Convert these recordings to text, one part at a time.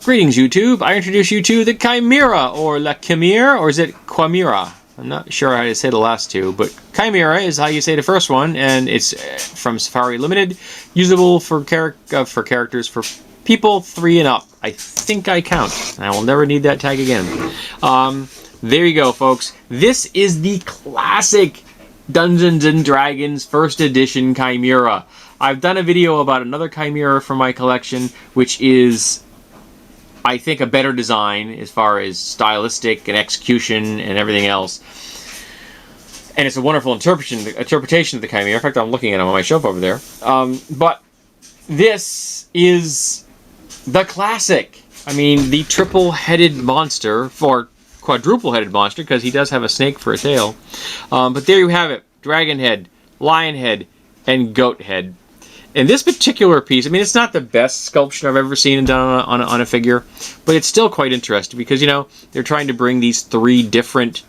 Greetings, YouTube. I introduce you to the Chimera, or La Chimera, or is it Quimera? I'm not sure how to say the last two, but Chimera is how you say the first one, and it's from Safari Limited, usable for characters for people 3 and up. I think I count. I will never need that tag again. There you go, folks. This is the classic Dungeons & Dragons First Edition Chimera. I've done a video about another Chimera from my collection, which is, I think, a better design as far as stylistic and execution and everything else. And it's a wonderful interpretation of the Chimera. In fact, I'm looking at them on my shelf over there. But this is the classic. I mean, the triple-headed monster, or quadruple-headed monster, because he does have a snake for a tail. But there you have it. Dragon head, lion head, and goat head. And this particular piece, I mean, it's not the best sculpture I've ever seen done on a figure, but it's still quite interesting because, you know, they're trying to bring these 3 different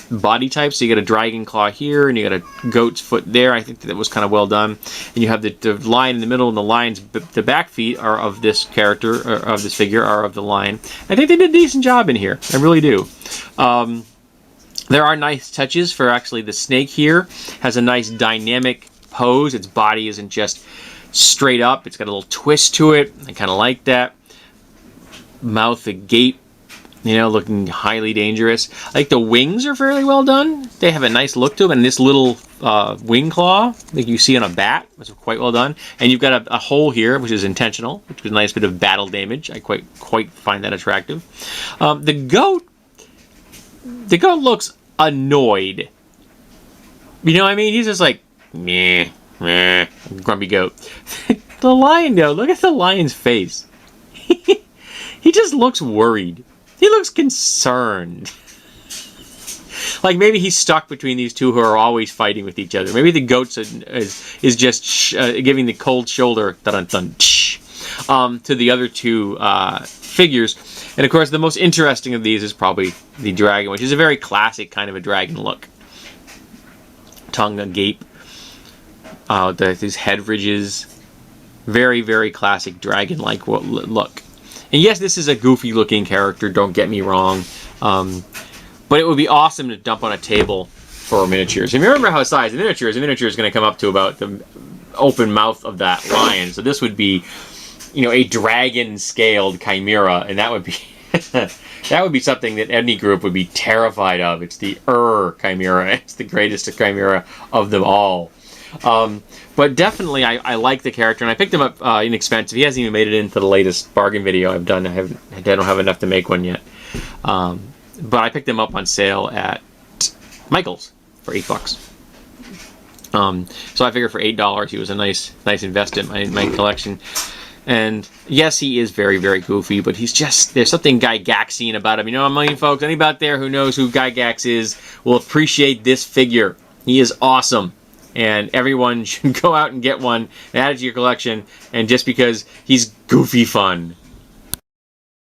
body types. So you got a dragon claw here, and you got a goat's foot there. I think that was kind of well done. And you have the lion in the middle, and the back feet are of this character, or of this figure, are of the lion. I think they did a decent job in here. I really do. There are nice touches for actually the snake here. Has a nice dynamic pose. Its body isn't just straight up. It's got a little twist to it. I kind of like that. Mouth agape, you know, looking highly dangerous. I think the wings are fairly well done. They have a nice look to them. And this little wing claw, like you see on a bat, was quite well done. And you've got a hole here, which is intentional, which is a nice bit of battle damage. I quite find that attractive. The goat looks annoyed. You know what I mean? He's just like, meh, meh, grumpy goat. The lion, though, look at the lion's face. He just looks worried. He looks concerned. Like maybe he's stuck between these two who are always fighting with each other. Maybe the goat is just giving the cold shoulder dun-dun-dun, to the other 2 figures. And of course, the most interesting of these is probably the dragon, which is a very classic kind of a dragon look. Tongue agape. These head ridges. Very, very classic dragon-like look. And yes, this is a goofy-looking character, don't get me wrong. But it would be awesome to dump on a table for miniatures. If you remember how size the miniature is going to come up to about the open mouth of that lion. So this would be, you know, a dragon-scaled Chimera, and that would be that would be something that any group would be terrified of. It's the Chimera. It's the greatest Chimera of them all. But definitely, I like the character, and I picked him up inexpensive. He hasn't even made it into the latest bargain video I've done. I don't have enough to make one yet. But I picked him up on sale at Michael's for $8. So I figured for $8 he was a nice investment in my collection. And yes, he is very, very goofy, but there's something Gygaxian about him. You know, I mean, folks, anybody out there who knows who Gygax is will appreciate this figure. He is awesome. And everyone should go out and get one and add it to your collection. And just because he's goofy fun.